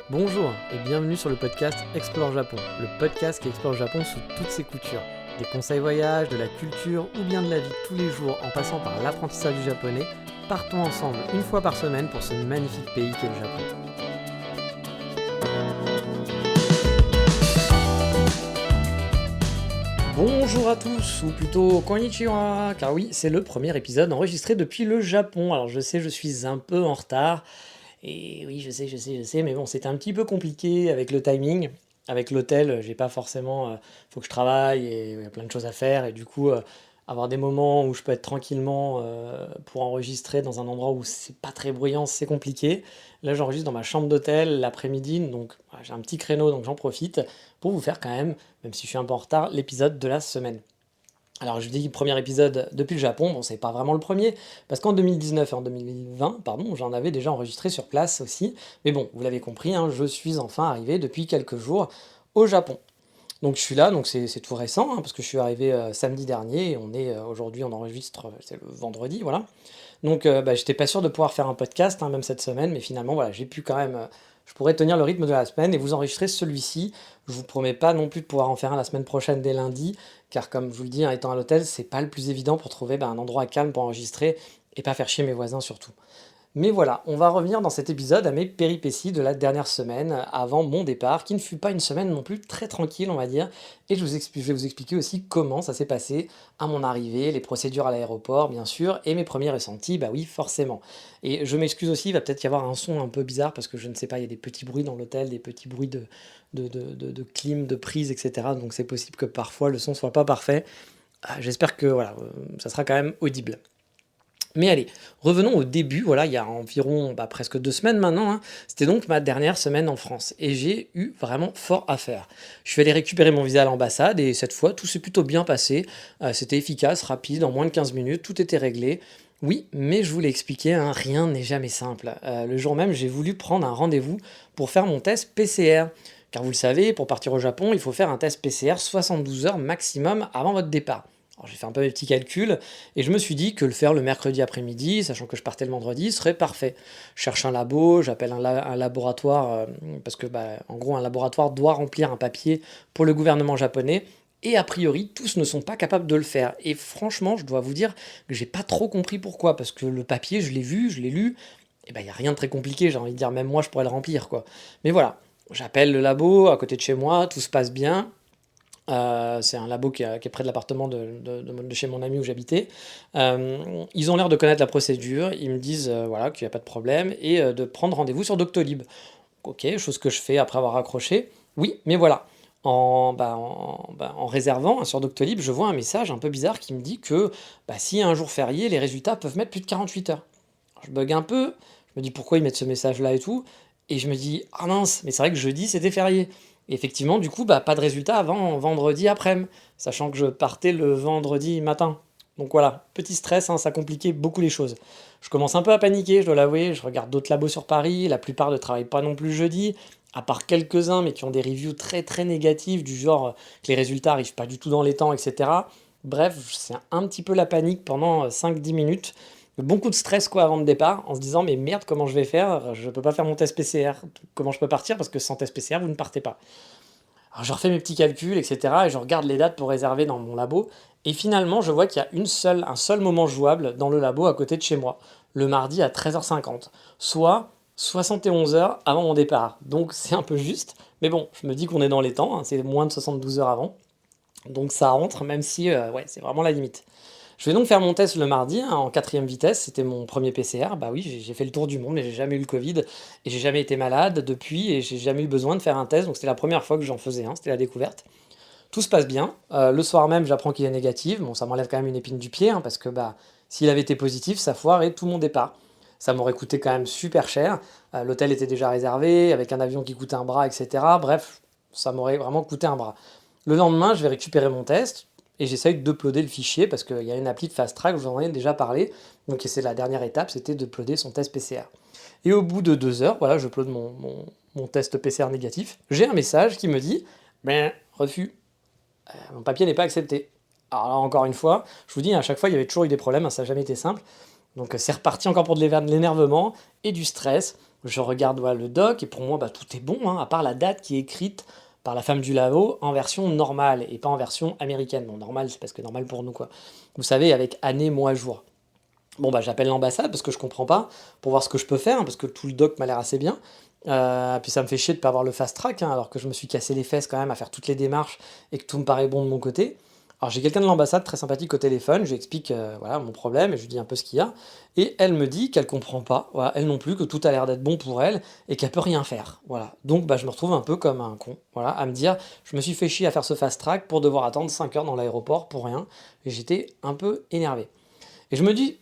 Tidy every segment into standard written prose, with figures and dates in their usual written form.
Bonjour et bienvenue sur le podcast Explore Japon, le podcast qui explore le Japon sous toutes ses coutures. Des conseils voyage, de la culture ou bien de la vie de tous les jours en passant par l'apprentissage du japonais, partons ensemble une fois par semaine pour ce magnifique pays qu'est le Japon. Bonjour à tous, ou plutôt konnichiwa, car oui, c'est le premier épisode enregistré depuis le Japon. Alors je sais, je suis un peu en retard, et oui, je sais, mais bon, c'était un petit peu compliqué avec le timing. Avec l'hôtel, j'ai pas forcément, faut que je travaille et il y a plein de choses à faire, et du coup, avoir des moments où je peux être tranquillement pour enregistrer dans un endroit où c'est pas très bruyant, c'est compliqué. Là, j'enregistre dans ma chambre d'hôtel l'après-midi, donc voilà, j'ai un petit créneau, donc j'en profite pour vous faire quand même si je suis un peu en retard, l'épisode de la semaine. Alors je dis premier épisode depuis le Japon, bon c'est pas vraiment le premier, parce qu'en 2019 et en 2020, pardon, j'en avais déjà enregistré sur place aussi, mais bon, vous l'avez compris, hein, je suis enfin arrivé depuis quelques jours au Japon. Donc je suis là, donc c'est tout récent, hein, parce que je suis arrivé samedi dernier, et on est aujourd'hui, on enregistre, c'est le vendredi, voilà. Donc j'étais pas sûr de pouvoir faire un podcast, hein, même cette semaine, mais finalement voilà, j'ai pu quand même, je pourrais tenir le rythme de la semaine et vous enregistrer celui-ci. Je vous promets pas non plus de pouvoir en faire un la semaine prochaine dès lundi, car comme je vous le dis, en étant à l'hôtel, c'est pas le plus évident pour trouver un endroit calme pour enregistrer et pas faire chier mes voisins surtout. Mais voilà, on va revenir dans cet épisode à mes péripéties de la dernière semaine avant mon départ, qui ne fut pas une semaine non plus très tranquille, on va dire. Et je vais vous expliquer aussi comment ça s'est passé à mon arrivée, les procédures à l'aéroport, bien sûr, et mes premiers ressentis, bah oui, forcément. Et je m'excuse aussi, il va peut-être y avoir un son un peu bizarre, parce que je ne sais pas, il y a des petits bruits dans l'hôtel, des petits bruits de clim, de prise, etc. Donc c'est possible que parfois le son soit pas parfait. J'espère que voilà, ça sera quand même audible. Mais allez, revenons au début, voilà, il y a environ presque 2 semaines maintenant, hein. C'était donc ma dernière semaine en France, et j'ai eu vraiment fort à faire. Je suis allé récupérer mon visa à l'ambassade, et cette fois, tout s'est plutôt bien passé. C'était efficace, rapide, en moins de 15 minutes, tout était réglé. Oui, mais je vous l'ai expliqué, hein, rien n'est jamais simple. Le jour même, j'ai voulu prendre un rendez-vous pour faire mon test PCR. Car vous le savez, pour partir au Japon, il faut faire un test PCR 72 heures maximum avant votre départ. Alors j'ai fait un peu mes petits calculs, et je me suis dit que le faire le mercredi après-midi, sachant que je partais le vendredi, serait parfait. Je cherche un labo, j'appelle un laboratoire, parce que en gros un laboratoire doit remplir un papier pour le gouvernement japonais, et a priori tous ne sont pas capables de le faire. Et franchement, je dois vous dire que j'ai pas trop compris pourquoi, parce que le papier, je l'ai vu, je l'ai lu, et il n'y a rien de très compliqué, j'ai envie de dire, même moi je pourrais le remplir, quoi. Mais voilà, j'appelle le labo à côté de chez moi, tout se passe bien. C'est un labo qui est près de l'appartement de chez mon ami où j'habitais. Ils ont l'air de connaître la procédure, ils me disent voilà, qu'il n'y a pas de problème et de prendre rendez-vous sur Doctolib. Ok, chose que je fais après avoir raccroché. Oui, mais voilà. En réservant, hein, sur Doctolib, je vois un message un peu bizarre qui me dit que s'il y a un jour férié, les résultats peuvent mettre plus de 48 heures. Alors, je bug un peu, je me dis pourquoi ils mettent ce message-là et tout, et je me dis ah mince, mais c'est vrai que jeudi c'était férié. Et effectivement, du coup, pas de résultat avant vendredi après-midi, sachant que je partais le vendredi matin. Donc voilà, petit stress, hein, ça compliquait beaucoup les choses. Je commence un peu à paniquer, je dois l'avouer, je regarde d'autres labos sur Paris, la plupart ne travaillent pas non plus jeudi, à part quelques-uns, mais qui ont des reviews très très négatives, du genre que les résultats arrivent pas du tout dans les temps, etc. Bref, c'est un petit peu la panique pendant 5-10 minutes. Beaucoup de stress quoi avant le départ, en se disant mais merde comment je vais faire, je peux pas faire mon test PCR, comment je peux partir parce que sans test PCR vous ne partez pas. Alors je refais mes petits calculs etc. et je regarde les dates pour réserver dans mon labo et finalement je vois qu'il y a un seul moment jouable dans le labo à côté de chez moi, le mardi à 13h50, soit 71 heures avant mon départ. Donc c'est un peu juste, mais bon je me dis qu'on est dans les temps, hein, c'est moins de 72 heures avant, donc ça rentre même si ouais c'est vraiment la limite. Je vais donc faire mon test le mardi, hein, en quatrième vitesse, c'était mon premier PCR. Bah oui, j'ai fait le tour du monde, mais j'ai jamais eu le Covid, et j'ai jamais été malade depuis, et j'ai jamais eu besoin de faire un test, donc c'était la première fois que j'en faisais un, c'était la découverte. Tout se passe bien. Le soir même, j'apprends qu'il est négatif. Bon, ça m'enlève quand même une épine du pied, hein, parce que s'il avait été positif, ça foirait tout mon départ. Ça m'aurait coûté quand même super cher. L'hôtel était déjà réservé, avec un avion qui coûtait un bras, etc. Bref, ça m'aurait vraiment coûté un bras. Le lendemain, je vais récupérer mon test et j'essaye d'uploader le fichier parce qu'il y a une appli de Fast Track, je vous en ai déjà parlé. Donc c'est la dernière étape, c'était d'uploader son test PCR. Et au bout de 2 heures, voilà, j'upload mon test PCR négatif. J'ai un message qui me dit refus, mon papier n'est pas accepté. Alors là, encore une fois, je vous dis, à chaque fois, il y avait toujours eu des problèmes, hein, ça n'a jamais été simple. Donc c'est reparti encore pour de l'énervement et du stress. Je regarde voilà, le doc et pour moi, bah, tout est bon, hein, à part la date qui est écrite par la femme du labo en version normale et pas en version américaine. Bon, normal, c'est parce que normal pour nous, quoi. Vous savez, avec année, mois, jour. Bon, bah, j'appelle l'ambassade parce que je comprends pas, pour voir ce que je peux faire, hein, parce que tout le doc m'a l'air assez bien. Puis ça me fait chier de pas avoir le fast track, hein, alors que je me suis cassé les fesses quand même à faire toutes les démarches et que tout me paraît bon de mon côté. Alors j'ai quelqu'un de l'ambassade très sympathique au téléphone, je lui explique voilà, mon problème et je lui dis un peu ce qu'il y a. Et elle me dit qu'elle comprend pas, voilà, elle non plus, que tout a l'air d'être bon pour elle et qu'elle peut rien faire. Voilà. Donc bah, je me retrouve un peu comme un con, voilà, à me dire je me suis fait chier à faire ce fast track pour devoir attendre 5 heures dans l'aéroport pour rien. Et j'étais un peu énervé. Et je me dis,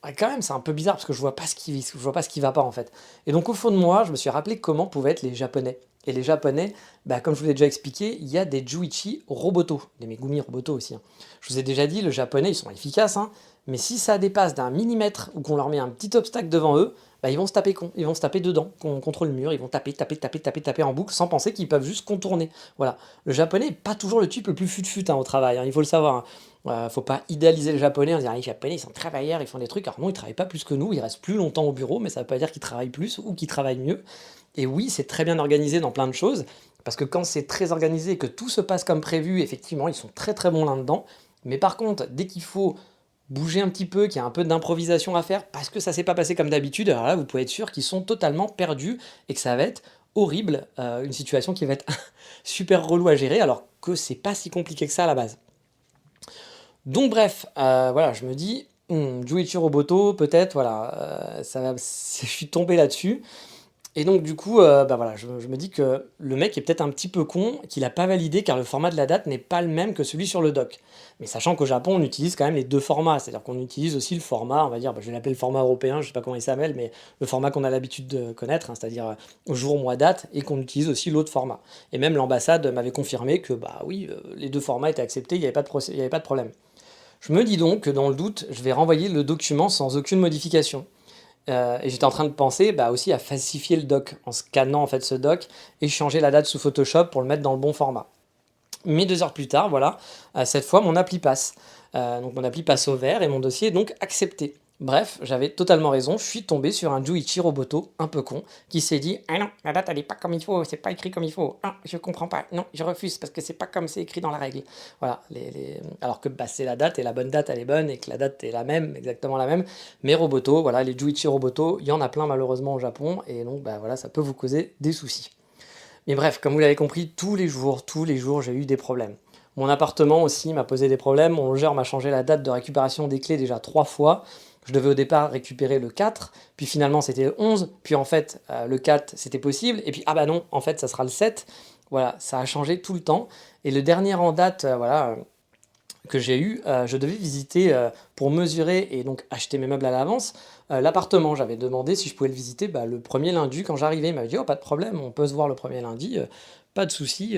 ouais, quand même, c'est un peu bizarre parce que je vois pas ce qui va pas en fait. Et donc au fond de moi, je me suis rappelé comment pouvaient être les Japonais. Et les Japonais, bah, comme je vous l'ai déjà expliqué, il y a des Juichi Roboto, des Megumi Roboto aussi, hein. Je vous ai déjà dit, le Japonais, ils sont efficaces, hein, mais si ça dépasse d'un millimètre ou qu'on leur met un petit obstacle devant eux, bah, ils vont se taper ils vont se taper dedans, contre le mur, ils vont taper, taper, taper, taper, taper en boucle sans penser qu'ils peuvent juste contourner. Voilà. Le Japonais n'est pas toujours le type le plus fut-fut hein, au travail, hein, il faut le savoir, hein. Faut pas idéaliser les Japonais en disant les Japonais ils sont travailleurs, ils font des trucs. Alors non, ils travaillent pas plus que nous, ils restent plus longtemps au bureau, mais ça veut pas dire qu'ils travaillent plus ou qu'ils travaillent mieux. Et oui, c'est très bien organisé dans plein de choses, parce que quand c'est très organisé et que tout se passe comme prévu, effectivement, ils sont très très bons là-dedans. Mais par contre, dès qu'il faut bouger un petit peu, qu'il y a un peu d'improvisation à faire, parce que ça s'est pas passé comme d'habitude, alors là, vous pouvez être sûr qu'ils sont totalement perdus et que ça va être horrible, une situation qui va être super relou à gérer, alors que c'est pas si compliqué que ça à la base. Donc bref, voilà, je me dis, Juichi Roboto, peut-être, voilà, je suis tombé là-dessus. Et donc du coup, bah voilà, je me dis que le mec est peut-être un petit peu con, qu'il a pas validé car le format de la date n'est pas le même que celui sur le doc. Mais sachant qu'au Japon, on utilise quand même les deux formats, c'est-à-dire qu'on utilise aussi le format, on va dire, bah, je vais l'appeler le format européen, je sais pas comment il s'appelle, mais le format qu'on a l'habitude de connaître, hein, c'est-à-dire jour, mois, date, et qu'on utilise aussi l'autre format. Et même l'ambassade m'avait confirmé que bah oui, les deux formats étaient acceptés, il n'y avait pas il y avait pas de problème. Je me dis donc que dans le doute, je vais renvoyer le document sans aucune modification. Et j'étais en train de penser bah, aussi à falsifier le doc en scannant en fait ce doc et changer la date sous Photoshop pour le mettre dans le bon format. Mais 2 heures plus tard, voilà, cette fois mon appli passe. Donc mon appli passe au vert et mon dossier est donc accepté. Bref, j'avais totalement raison, je suis tombé sur un Juichi Roboto un peu con qui s'est dit ah non, la date elle est pas comme il faut, c'est pas écrit comme il faut. Ah, je comprends pas. Non, je refuse parce que c'est pas comme c'est écrit dans la règle. Voilà, alors que bah, c'est la date et la bonne date elle est bonne et que la date est la même, exactement la même. Mais Roboto, voilà, les Juichi Roboto, il y en a plein malheureusement au Japon et donc bah voilà, ça peut vous causer des soucis. Mais bref, comme vous l'avez compris, tous les jours, j'ai eu des problèmes. Mon appartement aussi m'a posé des problèmes. Mon logeur m'a changé la date de récupération des clés déjà 3 fois. Je devais au départ récupérer le 4, puis finalement c'était le 11, puis en fait le 4 c'était possible, et puis ah bah non, en fait ça sera le 7. Voilà, ça a changé tout le temps. Et le dernier en date, voilà, que j'ai eu, je devais visiter pour mesurer et donc acheter mes meubles à l'avance l'appartement. J'avais demandé si je pouvais le visiter bah, le premier lundi quand j'arrivais. Il m'avait dit oh, pas de problème, on peut se voir le premier lundi, pas de souci,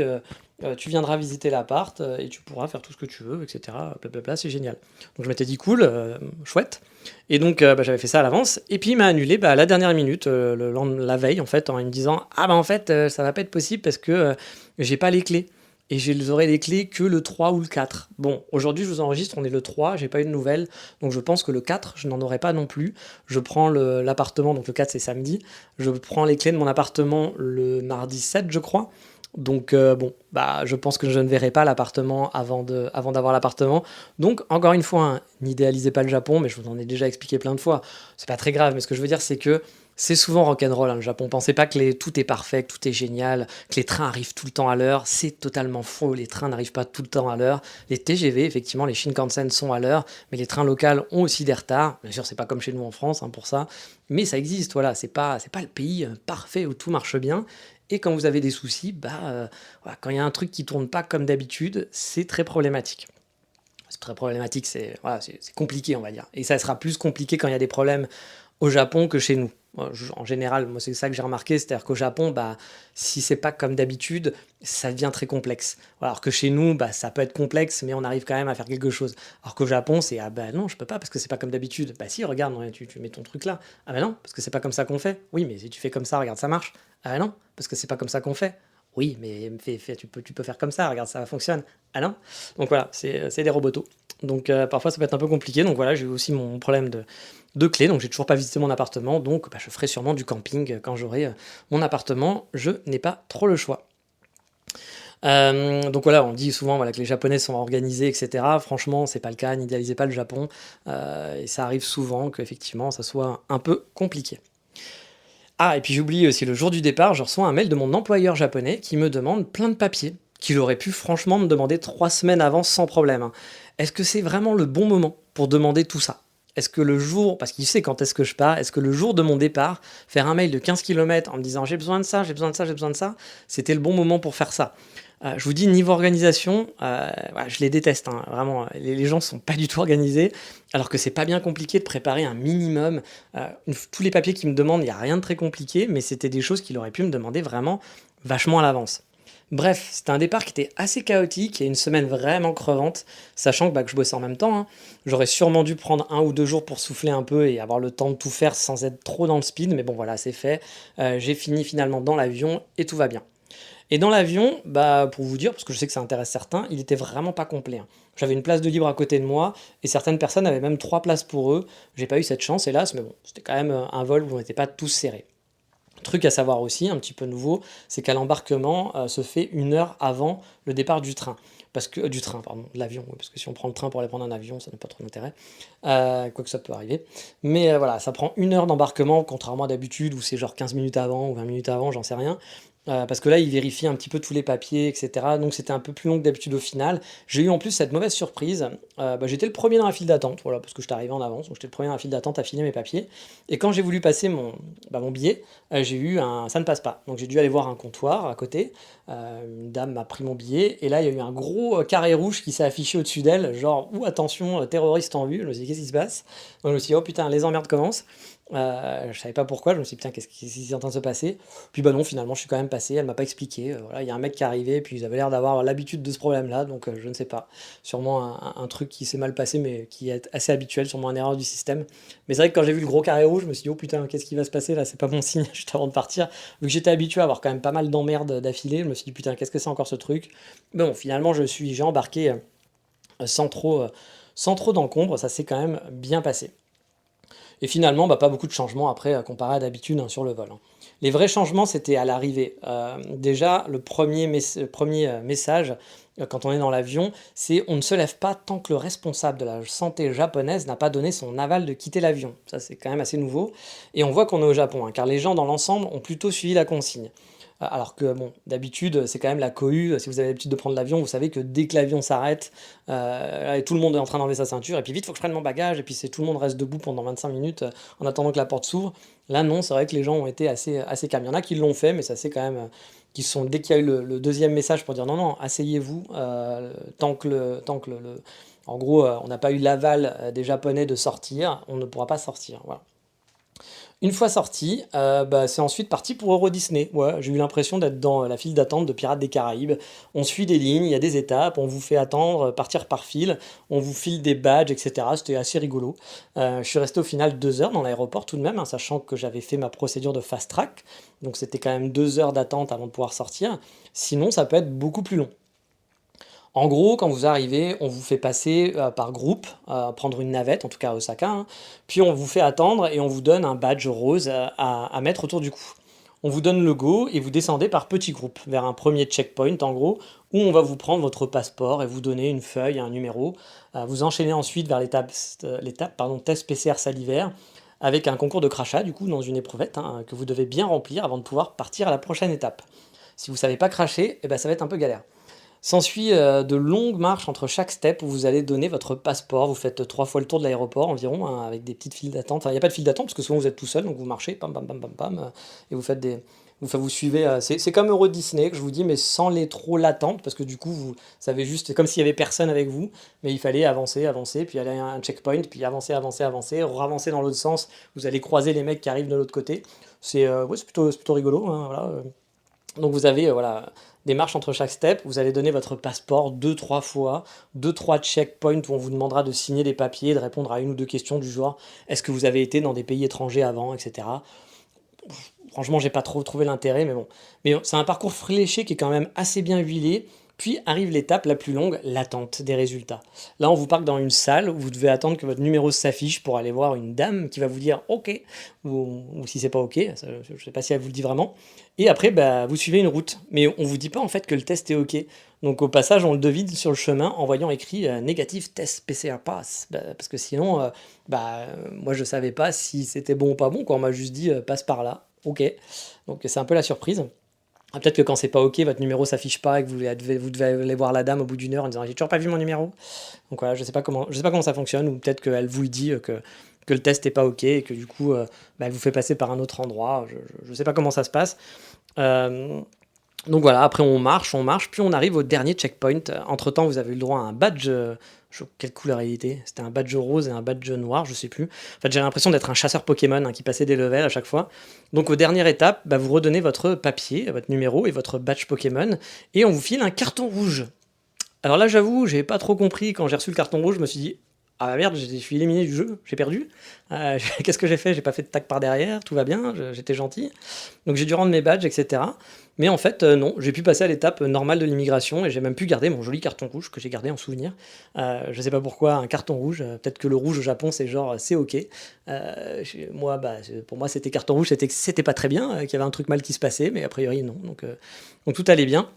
tu viendras visiter l'appart et tu pourras faire tout ce que tu veux, etc. Blablabla, c'est génial. Donc je m'étais dit cool, chouette. Et donc bah, j'avais fait ça à l'avance. Et puis il m'a annulé bah, à la dernière minute, la veille en fait, en me disant ah bah en fait ça va pas être possible parce que j'ai pas les clés et j'aurai les clés que le 3 ou le 4. Bon, aujourd'hui je vous enregistre, on est le 3, j'ai pas eu de nouvelles, donc je pense que le 4, je n'en aurai pas non plus. Je prends l'appartement, donc le 4 c'est samedi, je prends les clés de mon appartement le mardi 7 je crois. Donc bon, bah je pense que je ne verrai pas l'appartement avant d'avoir l'appartement. Donc encore une fois, hein, n'idéalisez pas le Japon, mais je vous en ai déjà expliqué plein de fois. C'est pas très grave, mais ce que je veux dire c'est que c'est souvent rock'n'roll hein, le Japon. Pensez pas que tout est parfait, que tout est génial, que les trains arrivent tout le temps à l'heure. C'est totalement faux. Les trains n'arrivent pas tout le temps à l'heure. Les TGV, effectivement, les Shinkansen sont à l'heure, mais les trains locaux ont aussi des retards. Bien sûr, c'est pas comme chez nous en France hein, pour ça, mais ça existe. Voilà, c'est pas le pays parfait où tout marche bien. Et quand vous avez des soucis, bah, voilà, quand il y a un truc qui tourne pas comme d'habitude, c'est très problématique. C'est très problématique, voilà, c'est compliqué, on va dire. Et ça sera plus compliqué quand il y a des problèmes au Japon que chez nous. En général, moi c'est ça que j'ai remarqué, c'est-à-dire qu'au Japon, bah, si c'est pas comme d'habitude, ça devient très complexe. Alors que chez nous, bah, ça peut être complexe, mais on arrive quand même à faire quelque chose. Alors qu'au Japon, c'est ah bah non, je peux pas parce que c'est pas comme d'habitude. Bah si, regarde, ouais, tu mets ton truc là. Ah bah non, parce que c'est pas comme ça qu'on fait. Oui, mais si tu fais comme ça, regarde, ça marche. Ah bah non, parce que c'est pas comme ça qu'on fait. Oui, mais tu peux faire comme ça, regarde, ça fonctionne. Ah non? Donc voilà, c'est des robotos. Donc parfois ça peut être un peu compliqué. Donc voilà, j'ai eu aussi mon problème de clé, donc j'ai toujours pas visité mon appartement. Donc bah, je ferai sûrement du camping quand j'aurai mon appartement. Je n'ai pas trop le choix. Donc voilà, on dit souvent voilà, que les Japonais sont organisés, etc. Franchement, c'est pas le cas. N'idéalisez pas le Japon. Et ça arrive souvent qu'effectivement, ça soit un peu compliqué. Ah, et puis j'oublie aussi, le jour du départ, je reçois un mail de mon employeur japonais qui me demande plein de papiers, qu'il aurait pu franchement me demander 3 semaines avant sans problème, hein. Est-ce que c'est vraiment le bon moment pour demander tout ça? Est-ce que le jour, parce qu'il sait quand est-ce que je pars, est-ce que le jour de mon départ, faire un mail de 15 kilomètres en me disant j'ai besoin de ça, j'ai besoin de ça, j'ai besoin de ça, c'était le bon moment pour faire ça? Je vous dis, niveau organisation, voilà, je les déteste, hein, vraiment. Les gens sont pas du tout organisés, alors que c'est pas bien compliqué de préparer un minimum. Tous les papiers qu'ils me demandent, il n'y a rien de très compliqué, mais c'était des choses qu'il aurait pu me demander vraiment vachement à l'avance. Bref, c'était un départ qui était assez chaotique et une semaine vraiment crevante, sachant que, bah, que je bossais en même temps, hein. J'aurais sûrement dû prendre 1 ou 2 jours pour souffler un peu et avoir le temps de tout faire sans être trop dans le speed, mais bon voilà, c'est fait. J'ai fini finalement dans l'avion et tout va bien. Et dans l'avion, bah, pour vous dire, parce que je sais que ça intéresse certains, il était vraiment pas complet, hein. J'avais une place de libre à côté de moi et certaines personnes avaient même 3 places pour eux. J'ai pas eu cette chance, hélas, mais bon, c'était quand même un vol où on n'était pas tous serrés. Truc à savoir aussi, un petit peu nouveau, c'est qu'à l'embarquement se fait 1 heure avant le départ du train. Parce que, du train, pardon, de l'avion, oui, parce que si on prend le train pour aller prendre un avion, ça n'a pas trop d'intérêt. Quoique ça peut arriver. Mais voilà, ça prend 1 heure d'embarquement, contrairement à d'habitude où c'est genre 15 minutes avant ou 20 minutes avant, j'en sais rien. Parce que là, il vérifie un petit peu tous les papiers, etc. Donc c'était un peu plus long que d'habitude au final. J'ai eu en plus cette mauvaise surprise. Bah, j'étais le premier dans la file d'attente, voilà, parce que j'étais arrivé en avance, donc j'étais le premier dans la file d'attente à filer mes papiers. Et quand j'ai voulu passer mon billet, j'ai eu un ça ne passe pas. Donc j'ai dû aller voir un comptoir à côté. Une dame m'a pris mon billet, et là il y a eu un gros carré rouge qui s'est affiché au-dessus d'elle, genre, ou attention, terroriste en vue. Je me suis dit, qu'est-ce qui se passe? Donc je me suis dit, oh putain, les emmerdes commencent. Je savais pas pourquoi, je me suis dit, putain, qu'est-ce qui est en train de se passer? Puis bah non, finalement, je suis quand même passé, elle m'a pas expliqué. Voilà, il y a un mec qui est arrivé, puis ils avaient l'air d'avoir l'habitude de ce problème-là, donc je ne sais pas. Sûrement un truc qui s'est mal passé, mais qui est assez habituel, sûrement une erreur du système. Mais c'est vrai que quand j'ai vu le gros carré rouge, je me suis dit, oh putain, qu'est-ce qui va se passer là? C'est pas bon signe, juste avant de partir. Vu que j'étais habitué à avoir quand même pas mal d'emmerdes d'affilée, je me suis dit, putain, qu'est-ce que c'est encore ce truc? Mais bon, finalement, j'ai embarqué sans trop, sans trop d'encombre, ça s'est quand même bien passé. Et finalement, bah, pas beaucoup de changements après, comparé à d'habitude, hein, sur le vol, hein. Les vrais changements, c'était à l'arrivée. Déjà, le premier message, quand on est dans l'avion, c'est on ne se lève pas tant que le responsable de la santé japonaise n'a pas donné son aval de quitter l'avion. Ça, c'est quand même assez nouveau. Et on voit qu'on est au Japon, hein, car les gens dans l'ensemble ont plutôt suivi la consigne. Alors que, bon, d'habitude, c'est quand même la cohue. Si vous avez l'habitude de prendre l'avion, vous savez que dès que l'avion s'arrête, et tout le monde est en train d'enlever sa ceinture, et puis vite, faut que je prenne mon bagage, et puis c'est tout le monde reste debout pendant 25 minutes en attendant que la porte s'ouvre. Là, non, c'est vrai que les gens ont été assez calmes. Il y en a qui l'ont fait, mais ça c'est quand même. Qui sont, dès qu'il y a eu le deuxième message pour dire non, non, asseyez-vous, en gros, on n'a pas eu l'aval des Japonais de sortir, on ne pourra pas sortir. Voilà. Une fois sorti, bah, c'est ensuite parti pour Euro Disney. Ouais, j'ai eu l'impression d'être dans la file d'attente de Pirates des Caraïbes. On suit des lignes, il y a des étapes, on vous fait attendre, partir par file, on vous file des badges, etc. C'était assez rigolo. Je suis resté au final 2 heures dans l'aéroport tout de même, hein, sachant que j'avais fait ma procédure de fast track. Donc c'était quand même 2 heures d'attente avant de pouvoir sortir. Sinon, ça peut être beaucoup plus long. En gros, quand vous arrivez, on vous fait passer par groupe, prendre une navette, en tout cas à Osaka, hein, puis on vous fait attendre et on vous donne un badge rose à mettre autour du cou. On vous donne le go et vous descendez par petits groupes vers un premier checkpoint en gros, où on va vous prendre votre passeport et vous donner une feuille, un numéro. Vous enchaînez ensuite vers l'étape test PCR salivaire avec un concours de crachat du coup dans une éprouvette, hein, que vous devez bien remplir avant de pouvoir partir à la prochaine étape. Si vous ne savez pas cracher, eh ben, ça va être un peu galère. S'ensuit de longues marches entre chaque step où vous allez donner votre passeport. Vous faites 3 fois le tour de l'aéroport environ, hein, avec des petites files d'attente. Enfin, il n'y a pas de file d'attente parce que souvent vous êtes tout seul, donc vous marchez, pam pam pam pam pam, et vous faites vous suivez. C'est comme Euro Disney que je vous dis, mais sans les trop l'attente, parce que du coup vous savez juste, c'est comme s'il y avait personne avec vous, mais il fallait avancer, avancer, puis aller à un checkpoint, puis avancer, avancer, avancer, ravancer dans l'autre sens. Vous allez croiser les mecs qui arrivent de l'autre côté. Ouais, c'est plutôt rigolo, hein, voilà. Donc vous avez voilà, des marches entre chaque step, vous allez donner votre passeport 2, 3 fois, 2, 3 checkpoints où on vous demandera de signer des papiers, de répondre à 1 ou 2 questions du genre est-ce que vous avez été dans des pays étrangers avant, etc. franchement, j'ai pas trop trouvé l'intérêt, mais bon. Mais c'est un parcours fléché qui est quand même assez bien huilé. Puis arrive l'étape la plus longue, l'attente des résultats. Là, on vous parque dans une salle où vous devez attendre que votre numéro s'affiche pour aller voir une dame qui va vous dire OK, ou si c'est pas OK, ça, je ne sais pas si elle vous le dit vraiment. Et après, bah, vous suivez une route. Mais on vous dit pas en fait que le test est OK. Donc au passage, on le devine sur le chemin en voyant écrit négatif test PCR pass. Bah, parce que sinon, moi je savais pas si c'était bon ou pas bon, quoi. On m'a juste dit passe par là. OK. Donc c'est un peu la surprise. Ah, peut-être que quand c'est pas OK, votre numéro s'affiche pas et que vous devez aller voir la dame au bout d'une heure en disant j'ai toujours pas vu mon numéro. Donc voilà, je sais pas comment ça fonctionne, ou peut-être qu'elle vous le dit que le test est pas OK et que du coup, elle vous fait passer par un autre endroit. Je sais pas comment ça se passe. Euh, donc voilà, après on marche, puis on arrive au dernier checkpoint. Entre-temps, vous avez eu le droit à un badge. Quelle couleur il était? C'était un badge rose et un badge noir, je sais plus. En fait, j'ai l'impression d'être un chasseur Pokémon, hein, qui passait des levels à chaque fois. Donc, aux dernières étapes, bah, vous redonnez votre papier, votre numéro et votre badge Pokémon, et on vous file un carton rouge. Alors là, j'avoue, j'ai pas trop compris quand j'ai reçu le carton rouge. Je me suis dit, ah bah merde, je suis éliminé du jeu, j'ai perdu. Qu'est-ce que j'ai fait? J'ai pas fait de tag par derrière, tout va bien, j'étais gentil. Donc j'ai dû rendre mes badges, etc. Mais en fait, non, j'ai pu passer à l'étape normale de l'immigration et j'ai même pu garder mon joli carton rouge que j'ai gardé en souvenir. Je sais pas pourquoi un carton rouge, peut-être que le rouge au Japon c'est genre c'est ok. Moi, pour moi c'était carton rouge, c'était pas très bien, qu'il y avait un truc mal qui se passait, mais a priori non. Donc tout allait bien.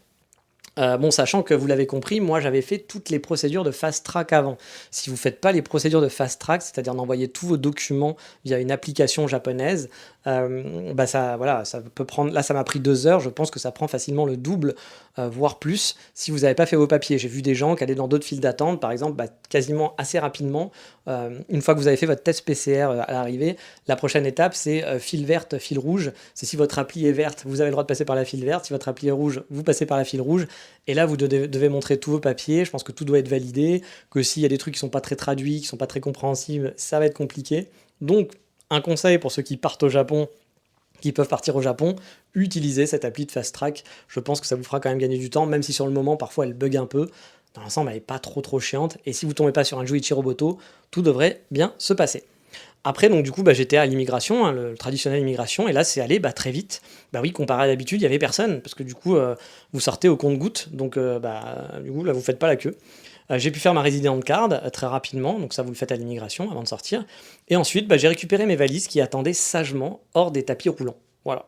Bon, sachant que vous l'avez compris, moi j'avais fait toutes les procédures de fast track avant. Si vous ne faites pas les procédures de fast track, c'est-à-dire d'envoyer tous vos documents via une application japonaise, ça, voilà, ça peut prendre. Là, ça m'a pris 2 heures. Je pense que ça prend facilement le double, voire plus, si vous n'avez pas fait vos papiers. J'ai vu des gens qui allaient dans d'autres files d'attente, par exemple, quasiment assez rapidement. Une fois que vous avez fait votre test PCR à l'arrivée, la prochaine étape, c'est file verte, file rouge. C'est si votre appli est verte, vous avez le droit de passer par la file verte. Si votre appli est rouge, vous passez par la file rouge. Et là, vous devez montrer tous vos papiers. Je pense que tout doit être validé, que s'il y a des trucs qui ne sont pas très traduits, qui ne sont pas très compréhensibles, ça va être compliqué. Donc, un conseil pour ceux qui partent au Japon, qui peuvent partir au Japon, utilisez cette appli de Fast Track. Je pense que ça vous fera quand même gagner du temps, même si sur le moment, parfois, elle bug un peu. Dans l'ensemble, elle n'est pas trop chiante. Et si vous tombez pas sur un Juichi Roboto, tout devrait bien se passer. Après, donc du coup, j'étais à l'immigration, hein, le traditionnel immigration, et là, c'est allé oui, comparé à d'habitude, il n'y avait personne, parce que du coup, vous sortez au compte-gouttes, donc du coup, là, vous faites pas la queue. J'ai pu faire ma resident card très rapidement, donc ça, vous le faites à l'immigration avant de sortir. Et ensuite, j'ai récupéré mes valises qui attendaient sagement hors des tapis roulants. Voilà.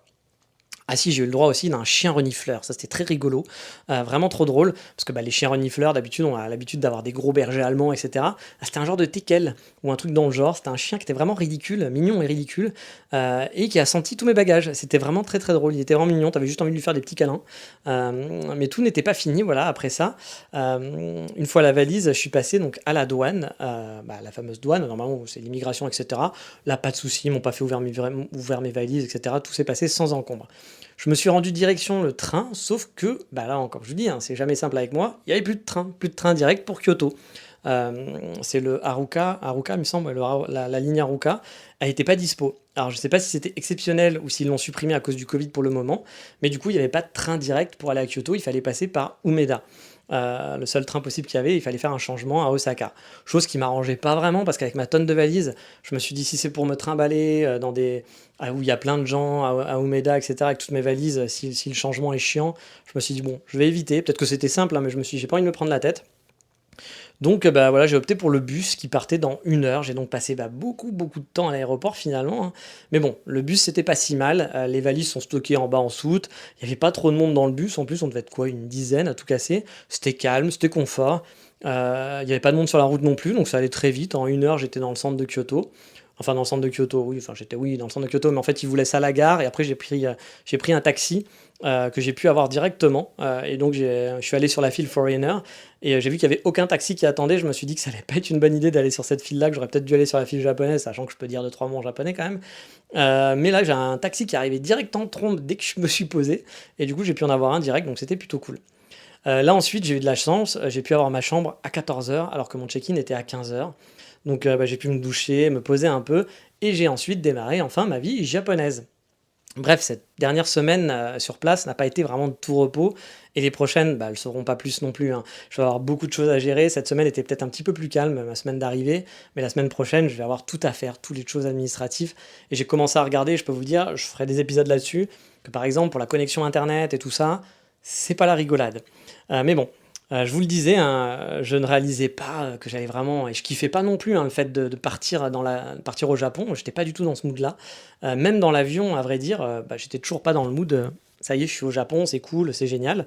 Ah si, j'ai eu le droit aussi d'un chien renifleur, ça c'était très rigolo, vraiment trop drôle, parce que les chiens renifleurs, d'habitude, on a l'habitude d'avoir des gros bergers allemands, etc. Ah, c'était un genre de teckel, ou un truc dans le genre, c'était un chien qui était vraiment ridicule, mignon et ridicule, et qui a senti tous mes bagages. C'était vraiment très drôle, il était vraiment mignon, t'avais juste envie de lui faire des petits câlins. Mais tout n'était pas fini, voilà, après ça. Une fois la valise, je suis passé donc à la douane, la fameuse douane, normalement c'est l'immigration, etc. Là, pas de soucis, ils m'ont pas fait ouvrir mes valises, etc. Tout s'est passé sans encombre. Je me suis rendu direction le train, sauf que, là encore, je vous dis, hein, c'est jamais simple avec moi, il n'y avait plus de train direct pour Kyoto. C'est le Haruka, il me semble, la ligne Haruka, elle n'était pas dispo. Alors je ne sais pas si c'était exceptionnel ou s'ils l'ont supprimé à cause du Covid pour le moment, mais du coup il n'y avait pas de train direct pour aller à Kyoto, il fallait passer par Umeda. Le seul train possible qu'il y avait, il fallait faire un changement à Osaka. Chose qui m'arrangeait pas vraiment parce qu'avec ma tonne de valises, je me suis dit si c'est pour me trimballer où il y a plein de gens, à Umeda, etc., avec toutes mes valises, si le changement est chiant, je me suis dit bon, je vais éviter. Peut-être que c'était simple, hein, mais je me suis dit j'ai pas envie de me prendre la tête. Donc voilà, j'ai opté pour le bus qui partait dans 1 heure. J'ai donc passé beaucoup de temps à l'aéroport finalement, hein. Mais bon, le bus c'était pas si mal. Les valises sont stockées en bas en soute. Il n'y avait pas trop de monde dans le bus. En plus, on devait être une dizaine à tout casser. C'était calme, c'était confort. Il n'y avait pas de monde sur la route non plus, donc ça allait très vite. En 1 heure, j'étais dans le centre de Kyoto. Enfin, dans le centre de Kyoto, oui. Enfin, j'étais, oui, dans le centre de Kyoto, mais en fait, ils vous laissent à la gare. Et après, j'ai pris un taxi que j'ai pu avoir directement. Et donc, je suis allé sur la file Foreigner. Et j'ai vu qu'il n'y avait aucun taxi qui attendait. Je me suis dit que ça allait pas être une bonne idée d'aller sur cette file-là, que j'aurais peut-être dû aller sur la file japonaise, sachant que je peux dire 2-3 mots en japonais quand même. Mais là, j'ai un taxi qui arrivait direct en trombe dès que je me suis posé. Et du coup, j'ai pu en avoir un direct, donc c'était plutôt cool. Là, ensuite, j'ai eu de la chance. J'ai pu avoir ma chambre à 14 heures, alors que mon check-in était à 15 heures. Donc, j'ai pu me doucher, me poser un peu. Et j'ai ensuite démarré, enfin, ma vie japonaise. Bref, cette dernière semaine, sur place n'a pas été vraiment de tout repos et les prochaines, bah, elles seront pas plus non plus, hein. Je vais avoir beaucoup de choses à gérer. Cette semaine était peut-être un petit peu plus calme, ma semaine d'arrivée, mais la semaine prochaine, je vais avoir tout à faire, toutes les choses administratives et j'ai commencé à regarder, je peux vous dire, je ferai des épisodes là-dessus, que par exemple pour la connexion internet et tout ça, c'est pas la rigolade. Mais bon, je vous le disais, hein, je ne réalisais pas, que j'allais vraiment et je kiffais pas non plus, hein, le fait de partir partir au Japon. J'étais pas du tout dans ce mood-là. Même dans l'avion, à vrai dire, bah, j'étais toujours pas dans le mood, «Ça y est, je suis au Japon, c'est cool, c'est génial».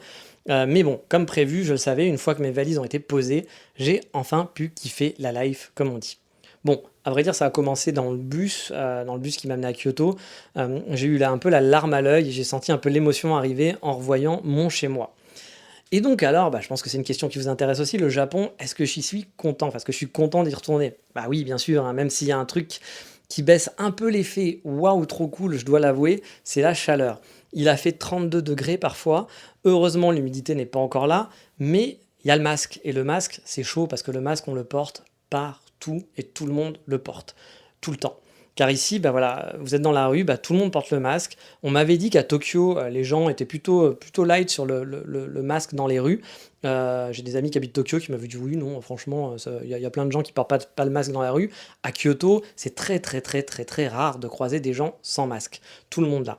Mais bon, comme prévu, je le savais, une fois que mes valises ont été posées, j'ai enfin pu kiffer la life, comme on dit. Bon, à vrai dire, ça a commencé dans le bus qui m'a amené à Kyoto. J'ai eu là un peu la larme à l'œil et j'ai senti un peu l'émotion arriver en revoyant mon chez moi. Et donc alors, bah, je pense que c'est une question qui vous intéresse aussi, le Japon, est-ce que j'y suis content? Enfin, est-ce que je suis content d'y retourner? Bah oui, bien sûr, hein, même s'il y a un truc qui baisse un peu l'effet «waouh, trop cool», je dois l'avouer, c'est la chaleur. Il a fait 32 degrés parfois. Heureusement, l'humidité n'est pas encore là, mais il y a le masque. Et le masque, c'est chaud parce que le masque, on le porte partout et tout le monde le porte, tout le temps. Car ici, bah voilà, vous êtes dans la rue, bah, tout le monde porte le masque. On m'avait dit qu'à Tokyo, les gens étaient plutôt light sur le masque dans les rues. J'ai des amis qui habitent Tokyo qui m'avaient dit: «Oui, non, franchement, il y a plein de gens qui portent pas le masque dans la rue». À Kyoto, c'est très, très, très, très, très rare de croiser des gens sans masque. Tout le monde l'a.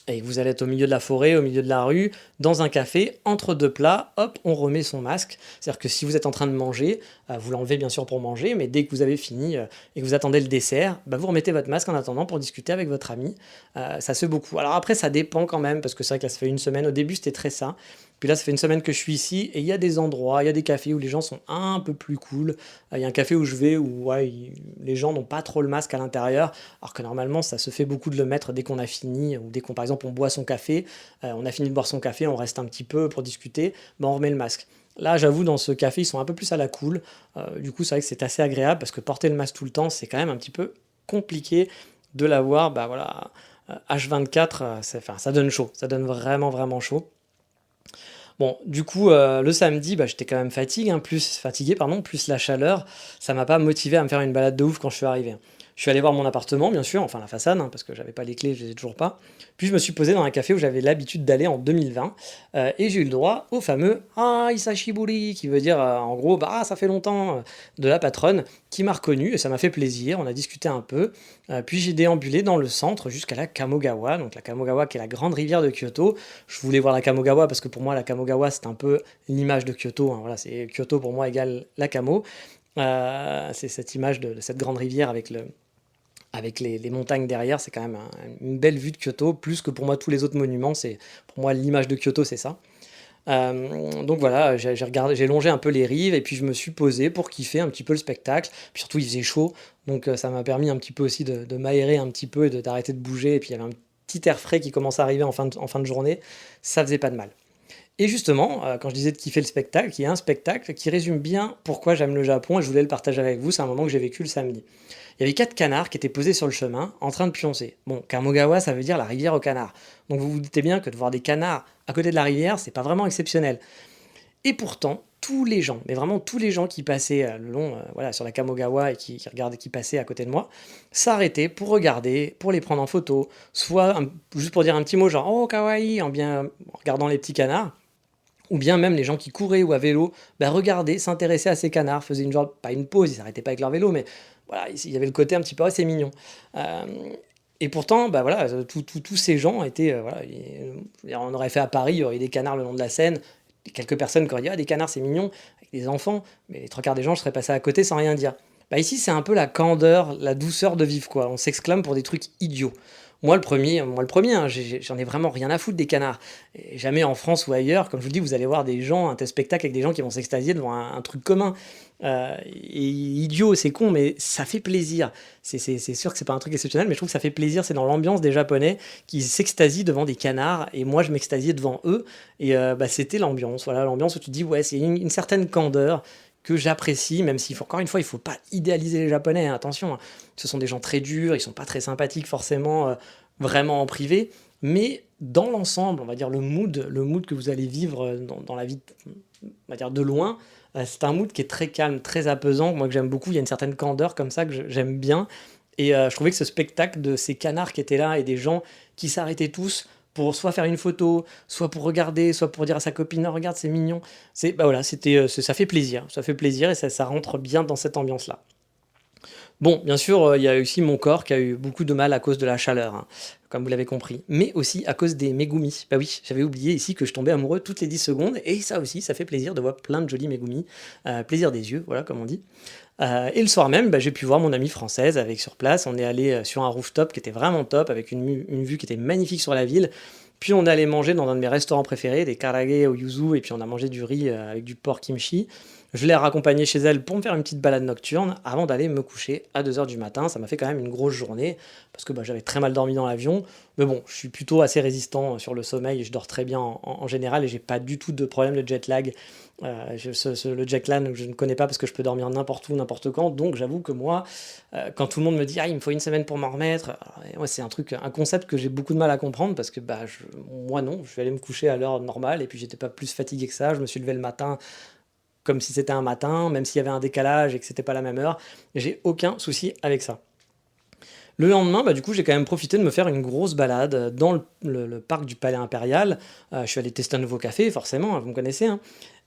Et vous allez être au milieu de la forêt, au milieu de la rue, dans un café, entre 2 plats, hop, on remet son masque. C'est-à-dire que si vous êtes en train de manger, vous l'enlevez bien sûr pour manger, mais dès que vous avez fini, et que vous attendez le dessert, bah, vous remettez votre masque en attendant pour discuter avec votre ami. Ça se fait beaucoup. Alors après, ça dépend quand même, parce que c'est vrai que là, ça fait une semaine. Au début, c'était très ça. Puis là, ça fait une semaine que je suis ici, et il y a des endroits, il y a des cafés où les gens sont un peu plus cool. Il y a un café où je vais où ouais, les gens n'ont pas trop le masque à l'intérieur, alors que normalement, ça se fait beaucoup de le mettre dès qu'on a fini, ou dès qu'on, par exemple, on boit son café, on a fini de boire son café, on reste un petit peu pour discuter, ben on remet le masque. Là, j'avoue, dans ce café, ils sont un peu plus à la cool. Du coup, c'est vrai que c'est assez agréable parce que porter le masque tout le temps, c'est quand même un petit peu compliqué de l'avoir. Bah voilà, H24, enfin, ça donne chaud, ça donne vraiment, vraiment chaud. Bon, du coup, le samedi, bah, j'étais quand même fatigué, pardon, plus la chaleur, ça m'a pas motivé à me faire une balade de ouf quand je suis arrivé, hein. Je suis allé voir mon appartement, bien sûr, enfin la façade, hein, parce que j'avais pas les clés, je les ai toujours pas. Puis je me suis posé dans un café où j'avais l'habitude d'aller en 2020, et j'ai eu le droit au fameux «Ah, Isashiburi», qui veut dire, en gros, bah, «Ah, ça fait longtemps», de la patronne qui m'a reconnu et ça m'a fait plaisir. On a discuté un peu, puis j'ai déambulé dans le centre jusqu'à la Kamogawa, donc la Kamogawa qui est la grande rivière de Kyoto. Je voulais voir la Kamogawa parce que pour moi la Kamogawa c'est un peu l'image de Kyoto, hein, voilà, c'est Kyoto pour moi égale la Kamo. C'est cette image de cette grande rivière avec les montagnes derrière, c'est quand même une belle vue de Kyoto, plus que pour moi tous les autres monuments, c'est pour moi l'image de Kyoto c'est ça. Donc voilà, j'ai longé un peu les rives et puis je me suis posé pour kiffer un petit peu le spectacle. Puis surtout il faisait chaud, donc ça m'a permis un petit peu aussi de m'aérer un petit peu et d'arrêter de bouger et puis il y avait un petit air frais qui commençait à arriver en fin de journée, ça faisait pas de mal. Et justement, quand je disais de kiffer le spectacle, il y a un spectacle qui résume bien pourquoi j'aime le Japon et je voulais le partager avec vous, c'est un moment que j'ai vécu le samedi. Il y avait 4 canards qui étaient posés sur le chemin, en train de pioncer. Bon, Kamogawa, ça veut dire la rivière aux canards. Donc vous vous doutez bien que de voir des canards à côté de la rivière, c'est pas vraiment exceptionnel. Et pourtant, tous les gens, mais vraiment tous les gens qui passaient le long, voilà, sur la Kamogawa et qui regardaient, qui passaient à côté de moi, s'arrêtaient pour regarder, pour les prendre en photo, soit juste pour dire un petit mot genre «Oh, kawaii», en regardant les petits canards, ou bien même les gens qui couraient ou à vélo, bah, regardaient, s'intéressaient à ces canards, faisaient une genre, pas une pause, ils s'arrêtaient pas avec leur vélo, mais voilà, il y avait le côté un petit peu, «Ah, c'est mignon». Euh, et pourtant, bah voilà, tous ces gens étaient, voilà, on aurait fait à Paris, il y aurait eu des canards le long de la Seine, quelques personnes qui auraient dit «Ah, des canards, c'est mignon», avec des enfants, mais les trois quarts des gens seraient passés à côté sans rien dire. Bah ici, c'est un peu la candeur, la douceur de vivre, quoi. On s'exclame pour des trucs idiots. Moi le premier, hein, j'en ai vraiment rien à foutre des canards. Et jamais en France ou ailleurs, comme je vous le dis, vous allez voir des gens, un tel spectacle avec des gens qui vont s'extasier devant un truc commun. Et idiot, c'est con, mais ça fait plaisir. C'est sûr que c'est pas un truc exceptionnel, mais je trouve que ça fait plaisir. C'est dans l'ambiance des Japonais qui s'extasient devant des canards, et moi je m'extasiais devant eux. Et bah, c'était l'ambiance, voilà, l'ambiance où tu te dis, ouais, c'est une certaine candeur que j'apprécie, même si, encore une fois, il faut pas idéaliser les Japonais, hein, attention, hein. Ce sont des gens très durs, ils sont pas très sympathiques forcément, vraiment en privé, mais dans l'ensemble, on va dire le mood que vous allez vivre dans la vie, on va dire de loin, c'est un mood qui est très calme, très apaisant, moi que j'aime beaucoup, il y a une certaine candeur comme ça que j'aime bien, et je trouvais que ce spectacle de ces canards qui étaient là et des gens qui s'arrêtaient tous pour soit faire une photo, soit pour regarder, soit pour dire à sa copine: «Oh regarde, c'est mignon». Bah, voilà, ça fait plaisir et ça rentre bien dans cette ambiance-là. Bon, bien sûr, il y a aussi mon corps qui a eu beaucoup de mal à cause de la chaleur, hein, comme vous l'avez compris, mais aussi à cause des Megumi. Bah oui, j'avais oublié ici que je tombais amoureux toutes les 10 secondes et ça aussi, ça fait plaisir de voir plein de jolis Megumi, plaisir des yeux, voilà, comme on dit. Et le soir même, bah, j'ai pu voir mon amie française avec sur place. On est allé sur un rooftop qui était vraiment top, avec une vue qui était magnifique sur la ville. Puis on est allé manger dans un de mes restaurants préférés, des karage au yuzu, et puis on a mangé du riz avec du porc kimchi. Je l'ai raccompagnée chez elle pour me faire une petite balade nocturne avant d'aller me coucher à 2 heures du matin. Ça m'a fait quand même une grosse journée parce que bah, j'avais très mal dormi dans l'avion. Mais bon, je suis plutôt assez résistant sur le sommeil et je dors très bien en général et j'ai pas du tout de problème de jet lag. Le jet lag, je ne connais pas parce que je peux dormir n'importe où, n'importe quand. Donc j'avoue que moi, quand tout le monde me dit: «Ah, il me faut une semaine pour m'en remettre», ouais, c'est un concept que j'ai beaucoup de mal à comprendre parce que bah, moi non, je vais aller me coucher à l'heure normale et puis j'étais pas plus fatigué que ça. Je me suis levé le matin comme si c'était un matin, même s'il y avait un décalage et que c'était pas la même heure. J'ai aucun souci avec ça. Le lendemain, bah, du coup, j'ai quand même profité de me faire une grosse balade dans le parc du Palais Impérial. Je suis allé tester un nouveau café, forcément, hein, vous me connaissez, hein.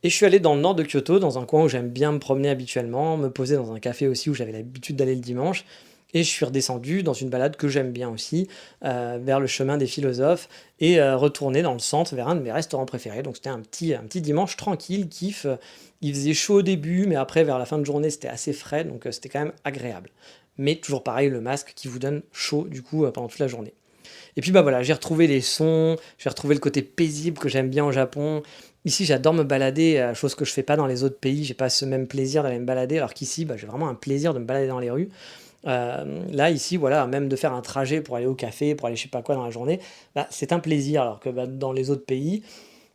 Et je suis allé dans le nord de Kyoto, dans un coin où j'aime bien me promener habituellement, me poser dans un café aussi où j'avais l'habitude d'aller le dimanche. Et je suis redescendu dans une balade que j'aime bien aussi, vers le chemin des philosophes, et retourné dans le centre vers un de mes restaurants préférés. Donc c'était un petit dimanche tranquille, kiff. Il faisait chaud au début, mais après, vers la fin de journée, c'était assez frais, donc c'était quand même agréable. Mais toujours pareil, le masque qui vous donne chaud du coup pendant toute la journée. Et puis bah voilà, j'ai retrouvé les sons, j'ai retrouvé le côté paisible que j'aime bien au Japon. Ici, j'adore me balader, chose que je fais pas dans les autres pays. J'ai pas ce même plaisir d'aller me balader, alors qu'ici, bah, j'ai vraiment un plaisir de me balader dans les rues. Là, ici, voilà, même de faire un trajet pour aller au café, pour aller je sais pas quoi dans la journée, bah, c'est un plaisir. Alors que bah, dans les autres pays,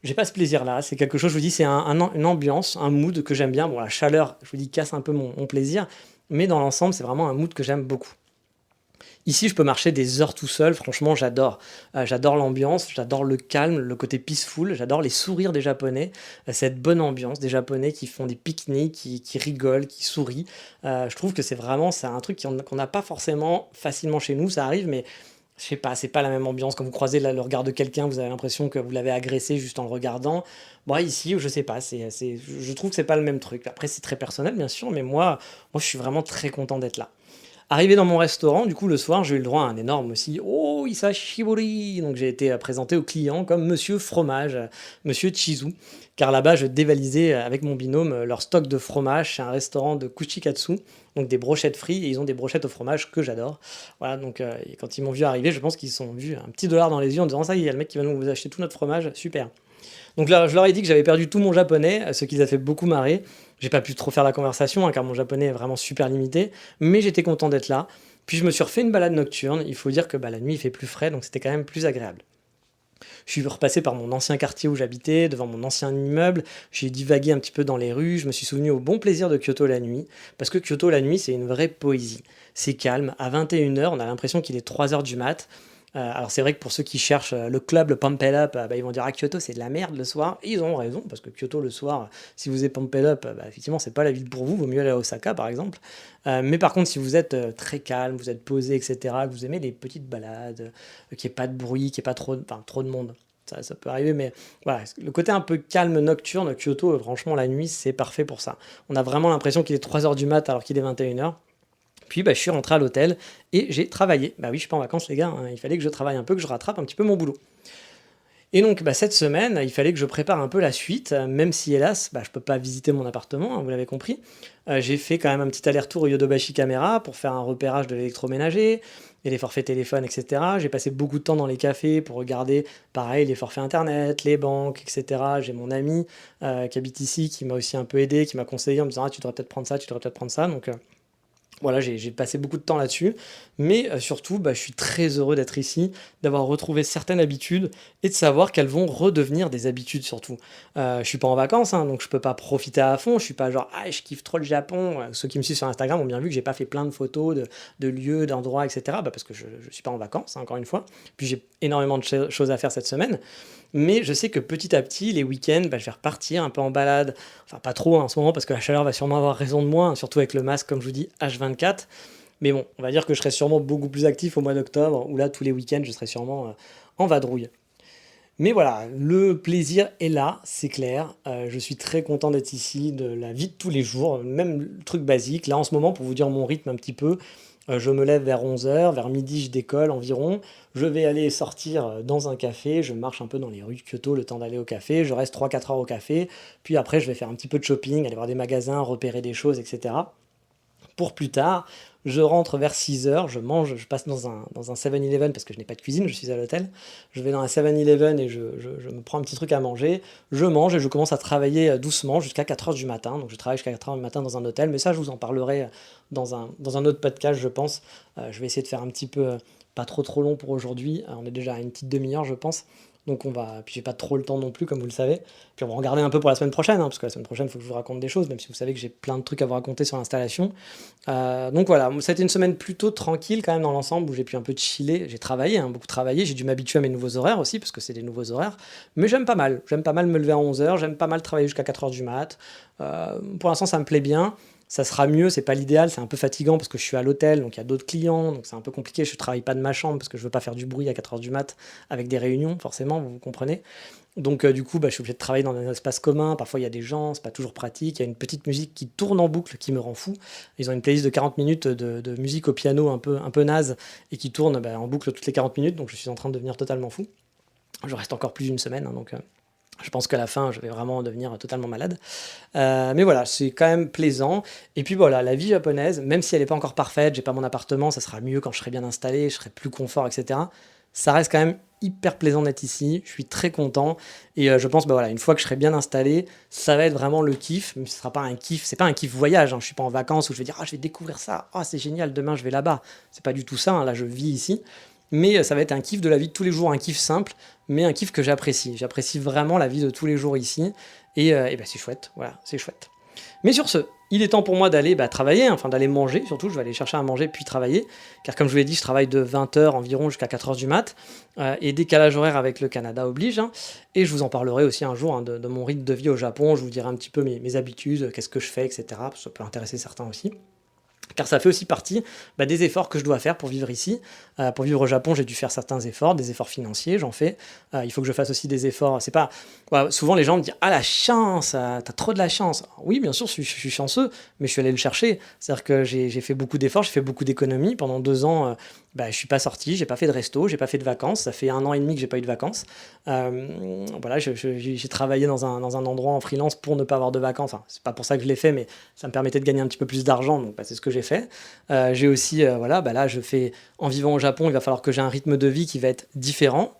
j'ai pas ce plaisir-là. C'est quelque chose, je vous dis, c'est une ambiance, un mood que j'aime bien. Bon, la chaleur, je vous dis, casse un peu mon plaisir, mais dans l'ensemble, c'est vraiment un mood que j'aime beaucoup. Ici, je peux marcher des heures tout seul, franchement, j'adore. J'adore l'ambiance, j'adore le calme, le côté peaceful, j'adore les sourires des Japonais, cette bonne ambiance des Japonais qui font des pique-niques, qui rigolent, qui sourient. Je trouve que c'est un truc qu'on n'a pas forcément facilement chez nous, ça arrive, mais je sais pas, c'est pas la même ambiance. Quand vous croisez le regard de quelqu'un, vous avez l'impression que vous l'avez agressé juste en le regardant. Moi, ici, je sais pas, je trouve que c'est pas le même truc. Après, c'est très personnel, bien sûr, mais moi, je suis vraiment très content d'être là. Arrivé dans mon restaurant, du coup, le soir, j'ai eu le droit à un énorme aussi «Oh, Isashibori!» Donc j'ai été présenté aux clients comme Monsieur Fromage, Monsieur Chizu, car là-bas, je dévalisais avec mon binôme leur stock de fromage. C'est un restaurant de kuchikatsu, donc des brochettes frites, et ils ont des brochettes au fromage que j'adore. Voilà, donc et quand ils m'ont vu arriver, je pense qu'ils se sont vus un petit dollar dans les yeux en disant: «Ça y est, il y a le mec qui va nous acheter tout notre fromage, super!» Donc là, je leur ai dit que j'avais perdu tout mon japonais, ce qui les a fait beaucoup marrer. J'ai pas pu trop faire la conversation, hein, car mon japonais est vraiment super limité, mais j'étais content d'être là. Puis je me suis refait une balade nocturne. Il faut dire que bah, la nuit il fait plus frais, donc c'était quand même plus agréable. Je suis repassé par mon ancien quartier où j'habitais, devant mon ancien immeuble. J'ai divagué un petit peu dans les rues. Je me suis souvenu au bon plaisir de Kyoto la nuit. Parce que Kyoto la nuit, c'est une vraie poésie. C'est calme. À 21 heures, on a l'impression qu'il est 3 heures du mat'. Alors c'est vrai que pour ceux qui cherchent le club, le Pump It Up, bah, ils vont dire ah Kyoto c'est de la merde le soir. Et ils ont raison parce que Kyoto le soir, si vous êtes Pump It Up, bah, effectivement c'est pas la ville pour vous. Vaut mieux aller à Osaka par exemple. Mais par contre si vous êtes très calme, vous êtes posé, etc., que vous aimez les petites balades, qu'il n'y ait pas de bruit, qu'il n'y ait pas trop de monde. Ça peut arriver, mais voilà, le côté un peu calme nocturne, Kyoto, franchement, la nuit, c'est parfait pour ça. On a vraiment l'impression qu'il est 3 heures du mat alors qu'il est 21 heures. Puis bah, je suis rentré à l'hôtel et j'ai travaillé. Bah oui, je suis pas en vacances, les gars, hein. Il fallait que je travaille un peu, que je rattrape un petit peu mon boulot. Et donc, bah, cette semaine, il fallait que je prépare un peu la suite, même si hélas, bah, je peux pas visiter mon appartement, hein, vous l'avez compris. J'ai fait quand même un petit aller-retour au Yodobashi Camera pour faire un repérage de l'électroménager et les forfaits téléphone, etc. J'ai passé beaucoup de temps dans les cafés pour regarder, pareil, les forfaits internet, les banques, etc. J'ai mon ami qui habite ici qui m'a aussi un peu aidé, qui m'a conseillé en me disant: «Ah, tu devrais peut-être prendre ça, tu devrais peut-être prendre ça». Donc, voilà, j'ai passé beaucoup de temps là-dessus, mais surtout, bah, je suis très heureux d'être ici, d'avoir retrouvé certaines habitudes et de savoir qu'elles vont redevenir des habitudes surtout. Je suis pas en vacances, hein, donc je peux pas profiter à fond. Je suis pas genre: «Ah, je kiffe trop le Japon». Ceux qui me suivent sur Instagram ont bien vu que j'ai pas fait plein de photos de lieux, d'endroits, et cetera, bah, parce que je suis pas en vacances, hein, encore une fois. Puis j'ai énormément de choses à faire cette semaine, mais je sais que petit à petit, les week-ends, bah, je vais repartir un peu en balade. Enfin, pas trop, hein, en ce moment parce que la chaleur va sûrement avoir raison de moi, hein, surtout avec le masque, comme je vous dis, H24. Mais bon, on va dire que je serai sûrement beaucoup plus actif au mois d'octobre, où là, tous les week-ends, je serai sûrement en vadrouille. Mais voilà, le plaisir est là, c'est clair. Je suis très content d'être ici, de la vie de tous les jours, même le truc basique. Là, en ce moment, pour vous dire mon rythme un petit peu, je me lève vers 11 heures, vers midi, je décolle environ. Je vais aller sortir dans un café, je marche un peu dans les rues de Kyoto le temps d'aller au café. Je reste 3 4 heures au café. Puis après, je vais faire un petit peu de shopping, aller voir des magasins, repérer des choses, etc. Pour plus tard. Je rentre vers 6 heures, je mange, je passe dans un 7-Eleven parce que je n'ai pas de cuisine, je suis à l'hôtel. Je vais dans un 7-Eleven et je me prends un petit truc à manger. Je mange et je commence à travailler doucement jusqu'à 4 heures du matin. Donc je travaille jusqu'à 4 heures du matin dans un hôtel, mais ça je vous en parlerai dans un autre podcast, je pense. Je vais essayer de faire un petit peu, pas trop trop long pour aujourd'hui. On est déjà à une petite demi-heure, je pense. Donc on va. Puis j'ai pas trop le temps non plus, comme vous le savez. Puis on va regarder un peu pour la semaine prochaine, hein, parce que la semaine prochaine, il faut que je vous raconte des choses, même si vous savez que j'ai plein de trucs à vous raconter sur l'installation. Donc voilà, ça a été une semaine plutôt tranquille quand même dans l'ensemble, où j'ai pu un peu chiller. J'ai travaillé, hein, beaucoup travaillé, j'ai dû m'habituer à mes nouveaux horaires aussi, parce que c'est des nouveaux horaires. Mais j'aime pas mal. J'aime pas mal me lever à 11 heures, j'aime pas mal travailler jusqu'à 4 heures du mat. Pour l'instant, ça me plaît bien. Ça sera mieux, c'est pas l'idéal, c'est un peu fatigant parce que je suis à l'hôtel, donc il y a d'autres clients, donc c'est un peu compliqué. Je travaille pas de ma chambre parce que je veux pas faire du bruit à 4 heures du mat avec des réunions, forcément, vous comprenez. Donc du coup, je suis obligé de travailler dans un espace commun. Parfois, il y a des gens, c'est pas toujours pratique. Il y a une petite musique qui tourne en boucle qui me rend fou. Ils ont une playlist de 40 minutes de musique au piano un peu naze et qui tourne en boucle toutes les 40 minutes. Donc je suis en train de devenir totalement fou. Je reste encore plus d'une semaine, hein, donc je pense qu'à la fin, je vais vraiment devenir totalement malade. Mais voilà, c'est quand même plaisant. Et puis voilà, la vie japonaise, même si elle n'est pas encore parfaite, j'ai pas mon appartement, ça sera mieux quand je serai bien installé, je serai plus confort, etc. Ça reste quand même hyper plaisant d'être ici. Je suis très content. Et je pense, voilà, une fois que je serai bien installé, ça va être vraiment le kiff. Mais ce sera pas un kiff, c'est pas un kiff voyage, hein. Je suis pas en vacances où je vais dire, ah, je vais découvrir ça. Ah, c'est génial, demain je vais là-bas. C'est pas du tout ça, hein. Là, je vis ici. Mais ça va être un kiff de la vie de tous les jours, un kiff simple, mais un kiff que j'apprécie. J'apprécie vraiment la vie de tous les jours ici. Et c'est chouette, voilà, c'est chouette. Mais sur ce, il est temps pour moi d'aller travailler, enfin d'aller manger, surtout je vais aller chercher à manger puis travailler, car comme je vous l'ai dit, je travaille de 20 heures environ jusqu'à 4 heures du mat, et décalage horaire avec le Canada oblige, hein. Et je vous en parlerai aussi un jour, hein, de mon rythme de vie au Japon, je vous dirai un petit peu mes habitudes, qu'est-ce que je fais, etc. Ça peut intéresser certains aussi. Car ça fait aussi partie des efforts que je dois faire pour vivre ici. Pour vivre au Japon, j'ai dû faire certains efforts, des efforts financiers, j'en fais. Il faut que je fasse aussi des efforts. C'est pas. Voilà, souvent les gens me disent, ah, la chance, t'as trop de la chance. Alors, oui, bien sûr, je suis chanceux, mais je suis allé le chercher. C'est-à-dire que j'ai fait beaucoup d'efforts, j'ai fait beaucoup d'économies. Pendant 2 ans, je suis pas sorti, j'ai pas fait de resto, j'ai pas fait de vacances. Ça fait 1 an et demi que j'ai pas eu de vacances. Voilà, j'ai travaillé dans un endroit en freelance pour ne pas avoir de vacances. Enfin, c'est pas pour ça que je l'ai fait, mais ça me permettait de gagner un petit peu plus d'argent, donc c'est ce que j'ai fait. J'ai aussi, voilà, là, en vivant au Japon, il va falloir que j'ai un rythme de vie qui va être différent,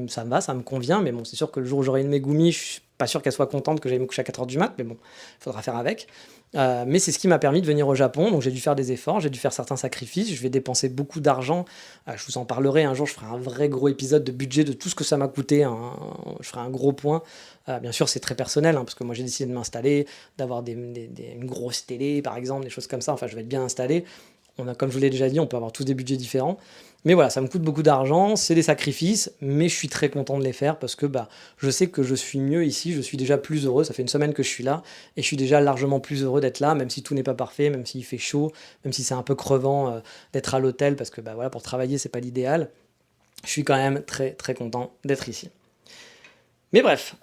ça me va, ça me convient, mais bon, c'est sûr que le jour où j'aurai une Megumi, je suis pas sûr qu'elle soit contente que j'aille me coucher à 4 heures du mat, mais bon, il faudra faire avec. Mais c'est ce qui m'a permis de venir au Japon, donc j'ai dû faire des efforts, j'ai dû faire certains sacrifices, je vais dépenser beaucoup d'argent. Je vous en parlerai un jour, je ferai un vrai gros épisode de budget de tout ce que ça m'a coûté, hein. Je ferai un gros point. Bien sûr, c'est très personnel, hein, parce que moi j'ai décidé de m'installer, d'avoir une grosse télé par exemple, des choses comme ça, enfin je vais être bien installé. Comme je vous l'ai déjà dit, on peut avoir tous des budgets différents. Mais voilà, ça me coûte beaucoup d'argent, c'est des sacrifices, mais je suis très content de les faire parce que je sais que je suis mieux ici, je suis déjà plus heureux. Ça fait une semaine que je suis là et je suis déjà largement plus heureux d'être là, même si tout n'est pas parfait, même s'il fait chaud, même si c'est un peu crevant d'être à l'hôtel parce que voilà, pour travailler, c'est pas l'idéal. Je suis quand même très très content d'être ici. Mais bref,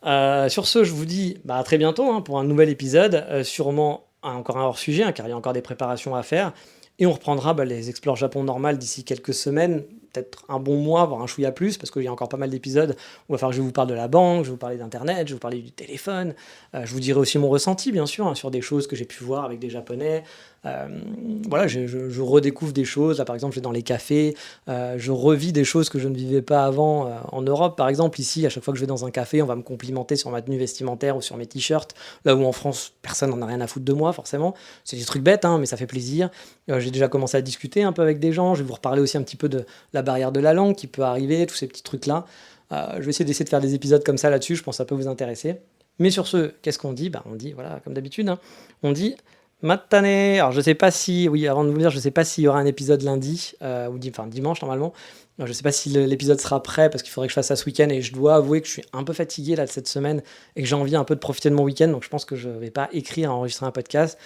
sur ce, je vous dis à très bientôt, hein, pour un nouvel épisode, sûrement encore un hors-sujet, hein, car il y a encore des préparations à faire. Et on reprendra les Explore Japon normales d'ici quelques semaines, peut-être un bon mois, voire un chouïa plus, parce qu'il y a encore pas mal d'épisodes où il va falloir que je vous parle de la banque, je vais vous parler d'Internet, je vais vous parler du téléphone. Je vous dirai aussi mon ressenti, bien sûr, hein, sur des choses que j'ai pu voir avec des Japonais. Voilà, je redécouvre des choses. Là, par exemple, je vais dans les cafés, je revis des choses que je ne vivais pas avant en Europe. Par exemple, ici, à chaque fois que je vais dans un café, on va me complimenter sur ma tenue vestimentaire ou sur mes t-shirts. Là où en France, personne n'en a rien à foutre de moi, forcément. C'est des trucs bêtes, hein, mais ça fait plaisir. J'ai déjà commencé à discuter un peu avec des gens. Je vais vous reparler aussi un petit peu de la barrière de la langue qui peut arriver, tous ces petits trucs-là. Je vais essayer de faire des épisodes comme ça là-dessus. Je pense que ça peut vous intéresser. Mais sur ce, qu'est-ce qu'on dit? On dit, voilà, comme d'habitude, hein, on dit matane. Alors, je sais pas si, oui, avant de vous dire, je sais pas s'il y aura un épisode lundi, enfin dimanche normalement. Je sais pas si l'épisode sera prêt parce qu'il faudrait que je fasse ça ce week-end et je dois avouer que je suis un peu fatigué là de cette semaine et que j'ai envie un peu de profiter de mon week-end. Donc, je pense que je vais pas écrire, enregistrer un podcast.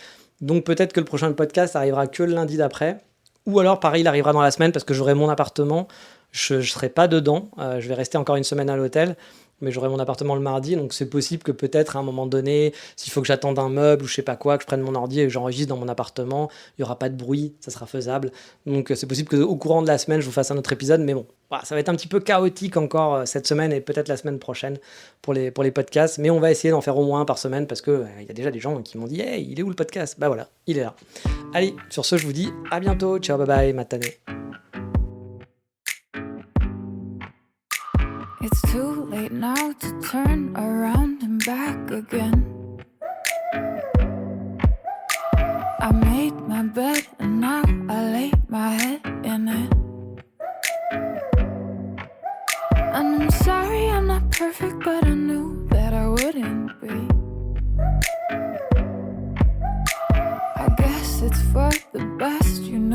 Donc, peut-être que le prochain podcast arrivera que le lundi d'après ou alors pareil, il arrivera dans la semaine parce que j'aurai mon appartement, je serai pas dedans, je vais rester encore une semaine à l'hôtel, mais j'aurai mon appartement le mardi, donc c'est possible que peut-être à un moment donné, s'il faut que j'attende un meuble ou je sais pas quoi, que je prenne mon ordi et que j'enregistre dans mon appartement, il y aura pas de bruit, ça sera faisable. Donc c'est possible qu'au courant de la semaine, je vous fasse un autre épisode, mais bon, voilà, ça va être un petit peu chaotique encore cette semaine et peut-être la semaine prochaine pour les podcasts, mais on va essayer d'en faire au moins un par semaine parce que il y a déjà des gens qui m'ont dit hey, il est où le podcast? Bah voilà, il est là. Allez, sur ce, je vous dis à bientôt, ciao, bye bye, matane. It's too late now to turn around and back again. I made my bed and now I lay my head in it. And I'm sorry I'm not perfect, but I knew that I wouldn't be. I guess it's for the best, you know.